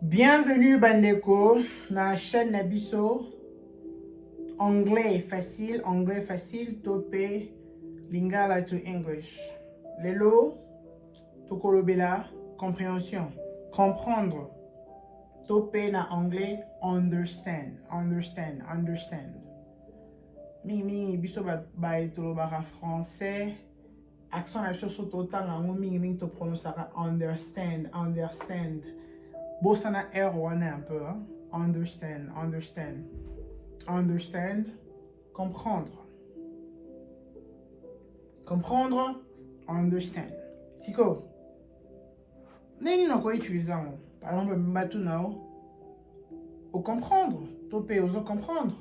Bienvenue Bandeko na chaîne Nabiso anglais facile topé lingala to English. Lelo tokolobela compréhension, comprendre. Topé na anglais understand. Mingi biso ba tolobaka français accent na biso so totanga ngo mingi to prononcera understand. Bosana R wana un peu, hein? Understand. Comprendre. Understand. Siko. Neni no ko utiliser mo. Par exemple, mbatu nao. Au comprendre. Topé oso comprendre.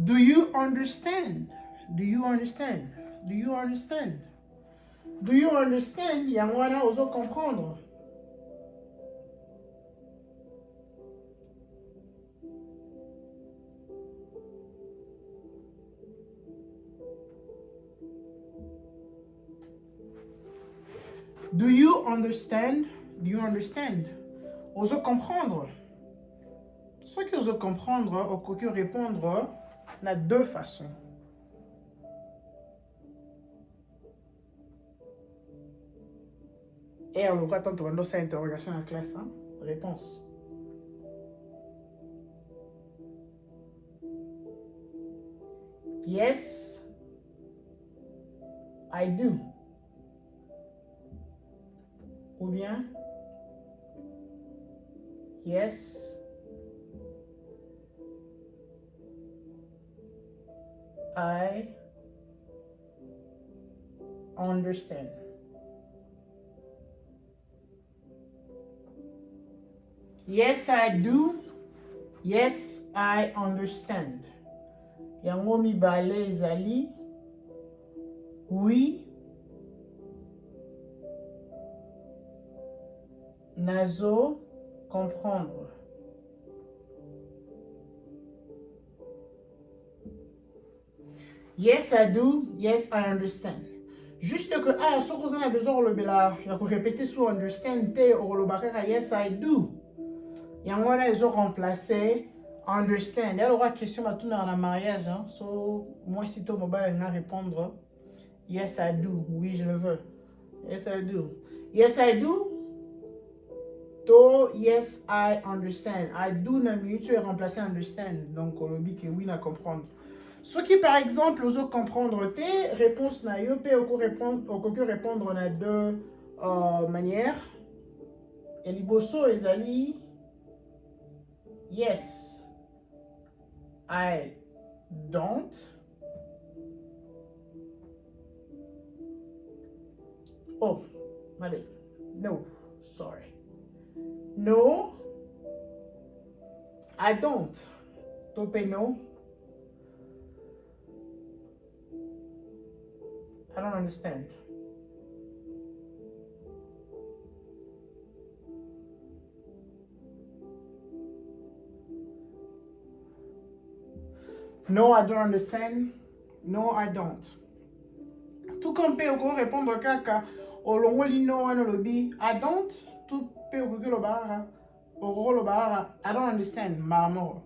Do you understand? Yang wana oso comprendre. Do you understand? Oso comprendre. Ce qui oso comprendre, ou que répondre, on a deux façons. Et on va tenter ça interrogation en classe, hein? Réponse. Yes, I do. Ou bien yes, I understand. Yes, I do. Yes, I understand. Yango mibale ezali. Oui. Nazo comprendre. Yes, I do. Yes, I understand. Juste que, ce que vous avez besoin de répéter sur understand, yes, I do. Il y a un ils ont remplacé understand. Il y a une question dans le mariage. So, moi, si tu mobile, je vais répondre yes, I do. Oui, je le veux. Yes, I do. Yes, I do. To, yes, I understand. I do, na minute, tu es remplacé understand. Donc, on dit que oui, na comprendre. Ce qui, par exemple, oso comprendre tes réponses na yo pe répondre na deux manières. Et liboso ezali yes, I don't. Oh, my bad. No, sorry. No, I don't. Tope no. I don't understand. No, I don't understand. No, I don't. Tout comme peut répondre kaka au longo lino wana lobi I don't. Tout peut lo bara. Oro lo bara I don't understand. Marmo.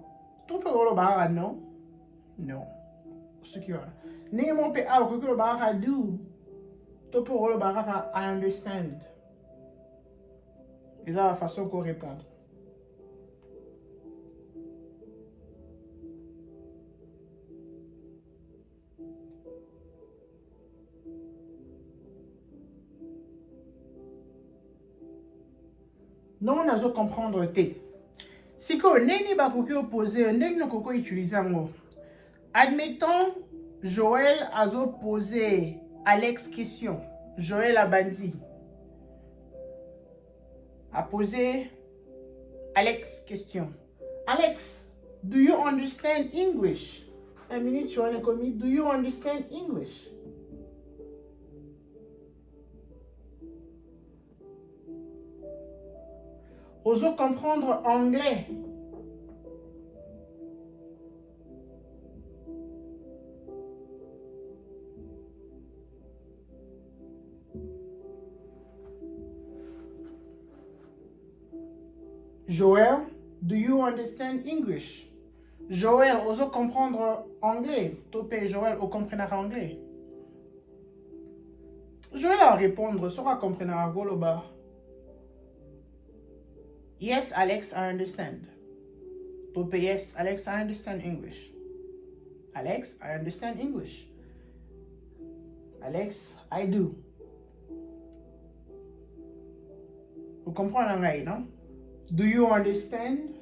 Tout peut lo bara no. No. Ce qui va. Nemo pe a lo bara do. Tout peut lo bara I understand. Et ça la façon qu'on répondre. Non, nazo comprendre te. Siko, neni bakoki opposer, neni no koko utiliser ngo. Admettons, Joël a posé Alex question. Joël a bandi. A posé Alex question. Alex, do you understand English? A minute, tu as commis, do you understand English? Ozo comprendre anglais. Joël, do you understand English? Joël, ozo comprendre anglais. Topé Joël, o comprendre anglais. Joël a répondre, sera comprendre goloba. Yes, Alex, I understand. Topé yes, Alex, I understand English. Alex, I understand English. Alex, I do. Vous comprenez, non? Do you understand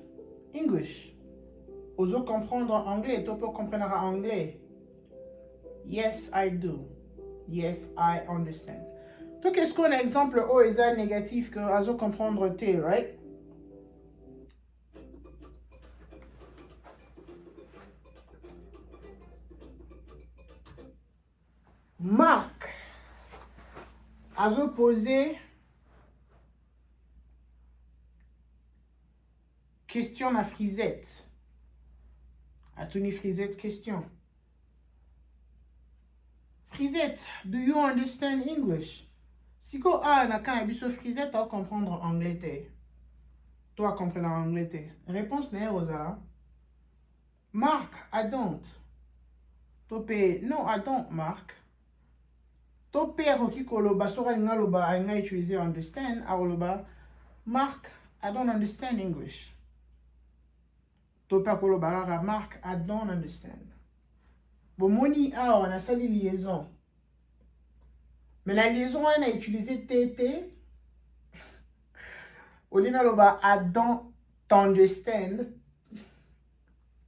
English? Ozo comprendre anglais, tu peux comprendre anglais. Yes, I do. Yes, I understand. Donc, est-ce qu'on a un exemple O est négatif que ozo comprendre T, right? Marc ozo poser question à Frisette. À Tony Frisette question. Frisette, do you understand English? Si ko a na kana biso Frisette a comprendre anglais te. Toi comprendre anglais te. Réponse n'est Rosa. Mark, I don't. Tope, no, I don't, Mark. Tope roki koloba sora ngaloba I nga utiliser understand a koloba. Mark, I don't understand English. Tope koloba rara Mark, I don't understand. Bon, moni a on a sali liaison. Mais la liaison on a utilisé TT. Olina loba I don't understand.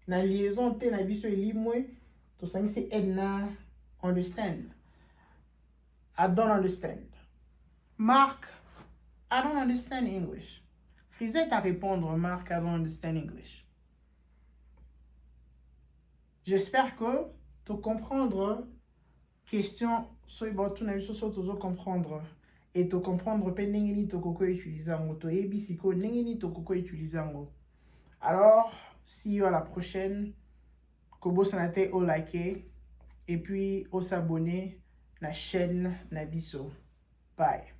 Na liaison T na biso eli mwe to sangi se edna understand. I don't understand. Mark, I don't understand English. Frisette à répondre Mark, I don't understand English. J'espère que tu comprendre question so ibatu na biso so tozo comprendre et tu comprendre pe ndenge ni to koko utiliser ngo to ebisi ko ndenge ni to koko utiliser ngo. Alors, see you à la prochaine. Kobo sanate au liker et puis au s'abonner la chaîne Nabiso. Bye.